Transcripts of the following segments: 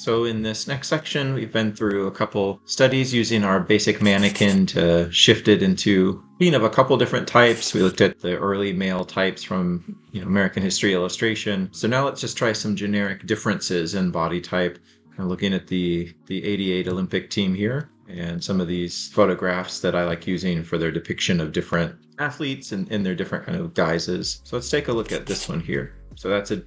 So in this next section, we've been through a couple studies using our basic mannequin to shift it into being of a couple different types. We looked at the early male types from American History Illustration. So now let's just try some generic differences in body type. I'm looking at the 88 Olympic team here and some of these photographs that I like using for their depiction of different athletes and in their different kind of guises. So let's take a look at this one here. So that's a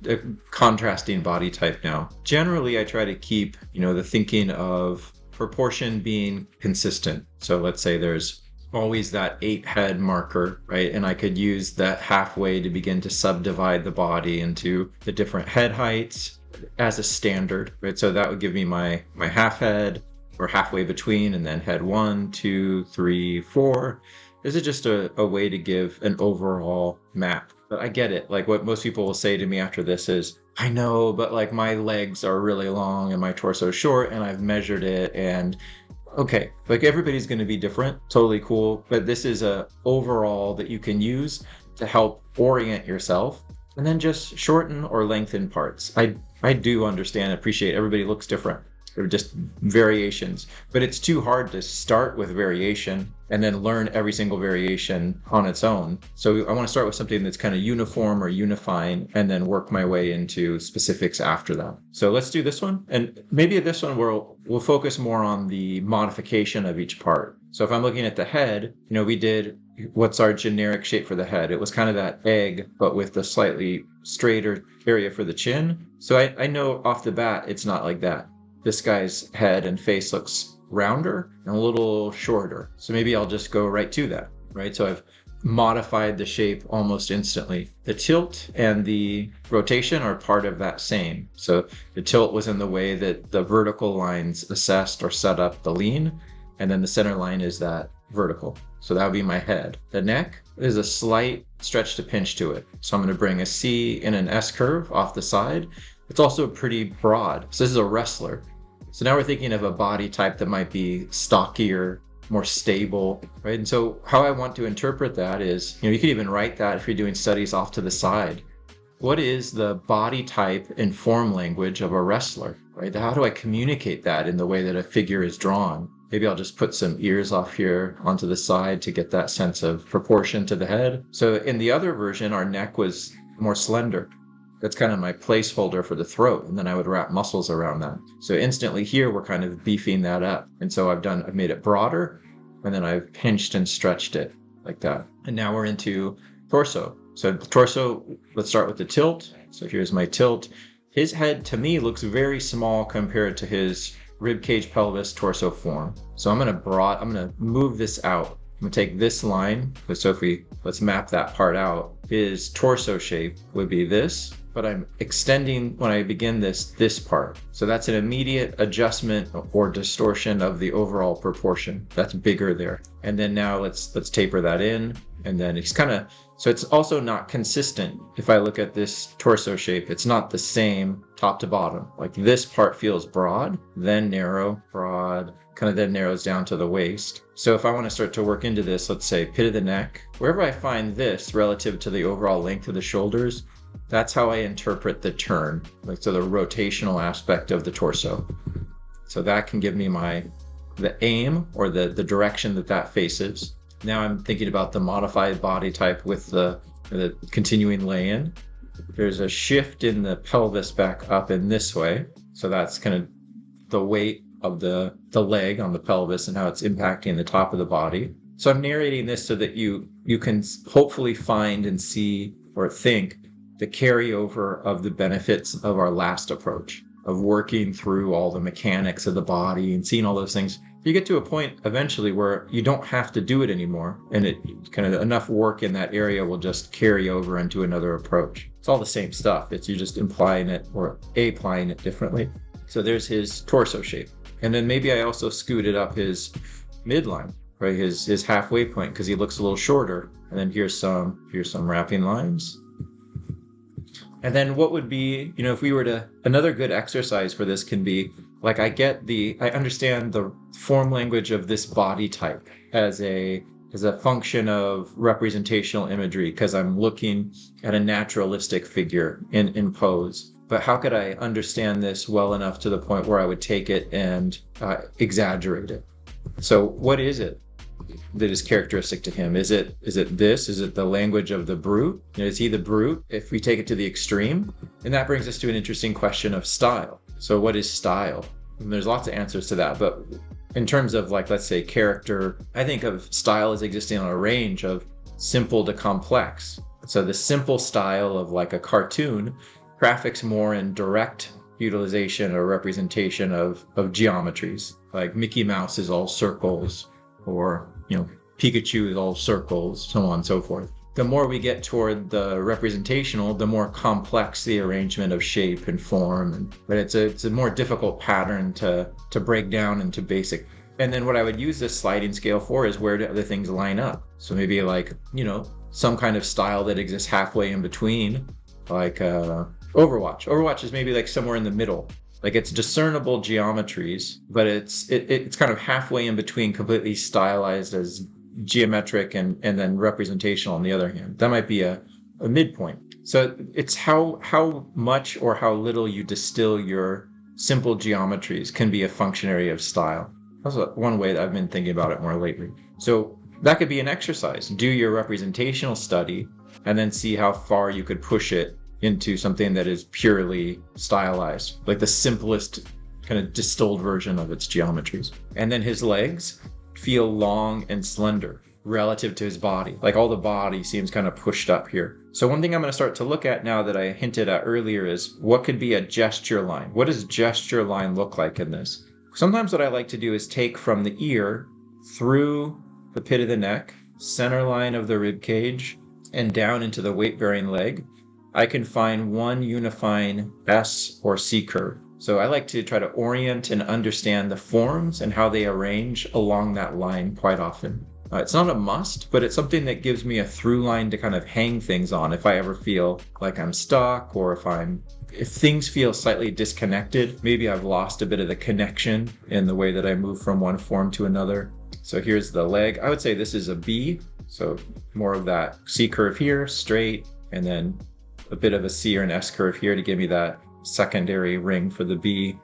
contrasting body type now. Generally, I try to keep, the thinking of proportion being consistent. So let's say there's always that 8-head marker, right? And I could use that halfway to begin to subdivide the body into the different head heights as a standard, right? So that would give me my half head or halfway between, and then head 1, 2, 3, 4. This is just a way to give an overall map. But I get it. Like what most people will say to me after this is, I know, but like my legs are really long and my torso is short and I've measured it, and okay, like everybody's going to be different. Totally cool. But this is a overall that you can use to help orient yourself and then just shorten or lengthen parts. I do understand, appreciate everybody looks different. They're just variations, but it's too hard to start with variation and then learn every single variation on its own. So I want to start with something that's kind of uniform or unifying and then work my way into specifics after that. So let's do this one. And maybe this one we'll focus more on the modification of each part. So if I'm looking at the head, we did what's our generic shape for the head. It was kind of that egg, but with the slightly straighter area for the chin. So I know off the bat, it's not like that. This guy's head and face looks rounder and a little shorter. So maybe I'll just go right to that, right? So I've modified the shape almost instantly. The tilt and the rotation are part of that same. So the tilt was in the way that the vertical lines assessed or set up the lean, and then the center line is that vertical. So that would be my head. The neck is a slight stretch to pinch to it. So I'm going to bring a C and an S curve off the side. It's also pretty broad. So this is a wrestler. So now we're thinking of a body type that might be stockier, more stable, right? And so how I want to interpret that is, you could even write that if you're doing studies off to the side. What is the body type and form language of a wrestler, right? How do I communicate that in the way that a figure is drawn? Maybe I'll just put some ears off here onto the side to get that sense of proportion to the head. So in the other version, our neck was more slender. That's kind of my placeholder for the throat, and then I would wrap muscles around that. So instantly here, we're kind of beefing that up. And so I've made it broader, and then I've pinched and stretched it like that. And now we're into torso. So the torso, let's start with the tilt. So here's my tilt. His head, to me, looks very small compared to his rib cage, pelvis, torso form. So I'm going to move this out. I'm going to take this line. So let's map that part out. His torso shape would be this, but I'm extending when I begin this part. So that's an immediate adjustment or distortion of the overall proportion. That's bigger there. And then now let's taper that in. And then so it's also not consistent. If I look at this torso shape, it's not the same top to bottom. Like this part feels broad, then narrow, broad, kind of then narrows down to the waist. So if I want to start to work into this, let's say pit of the neck, wherever I find this relative to the overall length of the shoulders, that's how I interpret the turn, so the rotational aspect of the torso. So that can give me the aim or the direction that faces. Now I'm thinking about the modified body type with the continuing lay-in. There's a shift in the pelvis back up in this way. So that's kind of the weight of the leg on the pelvis and how it's impacting the top of the body. So I'm narrating this so that you can hopefully find and see or think the carryover of the benefits of our last approach, of working through all the mechanics of the body and seeing all those things. You get to a point eventually where you don't have to do it anymore, and it kind of enough work in that area will just carry over into another approach. It's all the same stuff. It's you just implying it or applying it differently. So there's his torso shape. And then maybe I also scooted up his midline, right? His halfway point, because he looks a little shorter. And then here's some wrapping lines. And then what would be, if we were to, another good exercise for this can be, like I understand the form language of this body type as a function of representational imagery, because I'm looking at a naturalistic figure in pose. but how could I understand this well enough to the point where I would take it and exaggerate it? So what is it that is characteristic to him? Is it this? Is it the language of the brute? Is he the brute if we take it to the extreme? And that brings us to an interesting question of style. So what is style? And there's lots of answers to that, but in terms of, like, let's say character, I think of style as existing on a range of simple to complex. So the simple style of like a cartoon, graphics more in direct utilization or representation of geometries. Like Mickey Mouse is all circles, or Pikachu is all circles, so on and so forth. The more we get toward the representational, the more complex the arrangement of shape and form, but it's a more difficult pattern to break down into basic. And then what I would use this sliding scale for is where do other things line up. So maybe like some kind of style that exists halfway in between, like Overwatch. Overwatch is maybe like somewhere in the middle. Like it's discernible geometries, but it's kind of halfway in between, completely stylized as geometric and then representational on the other hand. That might be a midpoint. So it's how much or how little you distill your simple geometries can be a functionary of style. That's one way that I've been thinking about it more lately. So that could be an exercise. Do your representational study and then see how far you could push it into something that is purely stylized, like the simplest kind of distilled version of its geometries. And then his legs feel long and slender relative to his body. Like all the body seems kind of pushed up here. So one thing I'm going to start to look at now that I hinted at earlier is what could be a gesture line? What does gesture line look like in this? Sometimes what I like to do is take from the ear through the pit of the neck, center line of the rib cage, and down into the weight-bearing leg. I can find one unifying S or C curve. So I like to try to orient and understand the forms and how they arrange along that line quite often. It's not a must, but it's something that gives me a through line to kind of hang things on if I ever feel like I'm stuck, or if things feel slightly disconnected. Maybe I've lost a bit of the connection in the way that I move from one form to another. So here's the leg. I would say this is a B. So more of that C curve here, straight, and then a bit of a C or an S curve here to give me that secondary ring for the B,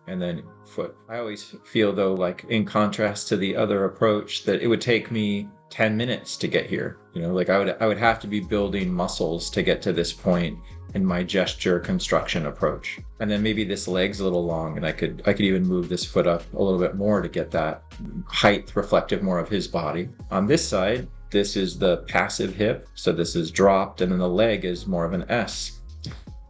and then foot. I always feel though, like in contrast to the other approach, that it would take me 10 minutes to get here. Like I would have to be building muscles to get to this point in my gesture construction approach. And then maybe this leg's a little long, and I could even move this foot up a little bit more to get that height reflective more of his body. On this side, this is the passive hip, so this is dropped, and then the leg is more of an S.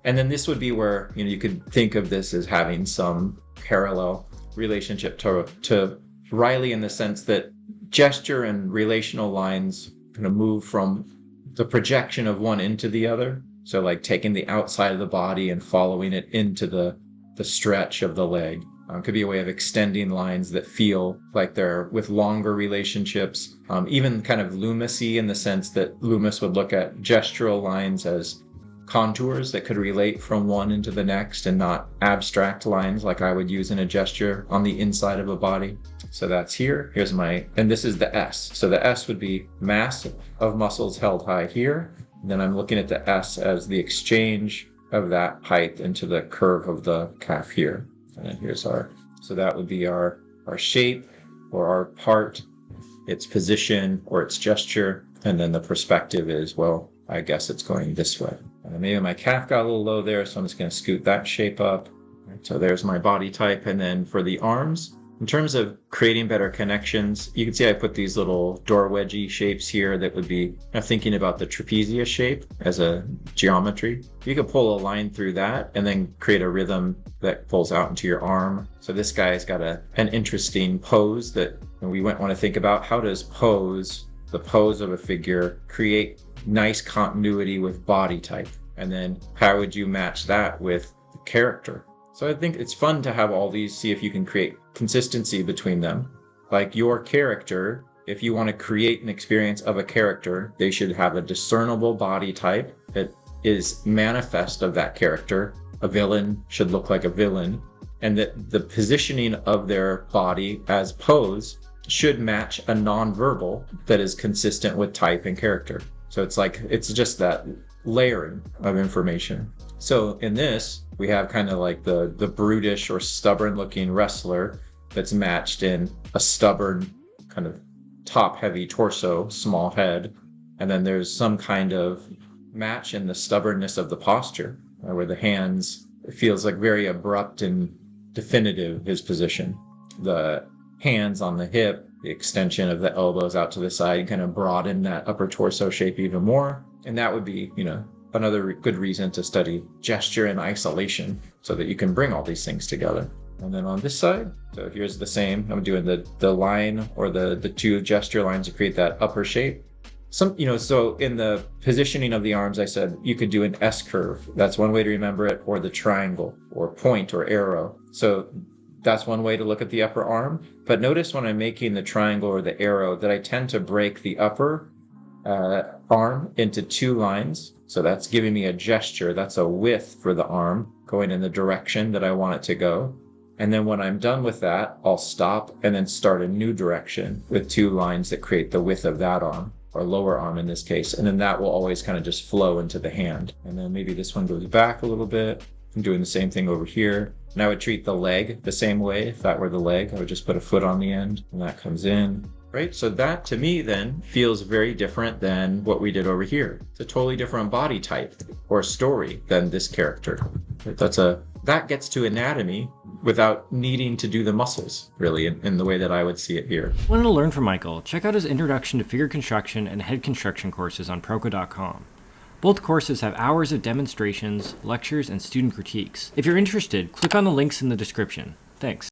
And then this would be where you could think of this as having some parallel relationship to Riley, in the sense that gesture and relational lines kind of move from the projection of one into the other. So like taking the outside of the body and following it into the stretch of the leg. Could be a way of extending lines that feel like they're with longer relationships. Even kind of Loomis-y, in the sense that Loomis would look at gestural lines as contours that could relate from one into the next, and not abstract lines like I would use in a gesture on the inside of a body. So that's here. And this is the S. So the S would be mass of muscles held high here. And then I'm looking at the S as the exchange of that height into the curve of the calf here. And then here's so that would be our shape, or our part, its position or its gesture. And then the perspective is, well, I guess it's going this way. And maybe my calf got a little low there, so I'm just going to scoot that shape up. So there's my body type. And then for the arms, in terms of creating better connections, you can see I put these little door wedgy shapes here that would be thinking about the trapezius shape as a geometry. You could pull a line through that and then create a rhythm that pulls out into your arm. So this guy's got an interesting pose that we might want to think about. How does the pose of a figure, create nice continuity with body type? And then how would you match that with the character? So I think it's fun to have all these, see if you can create consistency between them. Like your character, if you want to create an experience of a character, they should have a discernible body type that is manifest of that character. A villain should look like a villain, and that the positioning of their body as pose should match a nonverbal that is consistent with type and character. So it's just that layering of information. So in this, we have kind of like the brutish or stubborn looking wrestler that's matched in a stubborn kind of top heavy torso, small head. And then there's some kind of match in the stubbornness of the posture, where the hands, it feels like very abrupt and definitive, his position. The hands on the hip, the extension of the elbows out to the side kind of broaden that upper torso shape even more. And that would be, another good reason to study gesture in isolation so that you can bring all these things together. And then on this side, so here's the same. I'm doing the line or the two gesture lines to create that upper shape. So in the positioning of the arms, I said you could do an S curve. That's one way to remember it, or the triangle, or point, or arrow. So that's one way to look at the upper arm. But notice when I'm making the triangle or the arrow that I tend to break the upper arm into two lines. So that's giving me a gesture. That's a width for the arm going in the direction that I want it to go. And then when I'm done with that, I'll stop and then start a new direction with two lines that create the width of that arm, or lower arm in this case. And then that will always kind of just flow into the hand. And then maybe this one goes back a little bit. I'm doing the same thing over here. And I would treat the leg the same way. If that were the leg, I would just put a foot on the end and that comes in. Right? So that to me then feels very different than what we did over here. It's a totally different body type or story than this character. That gets to anatomy without needing to do the muscles, really, in the way that I would see it here. Want to learn from Michael? Check out his Introduction to Figure Construction and Head Construction courses on Proko.com. Both courses have hours of demonstrations, lectures, and student critiques. If you're interested, click on the links in the description. Thanks.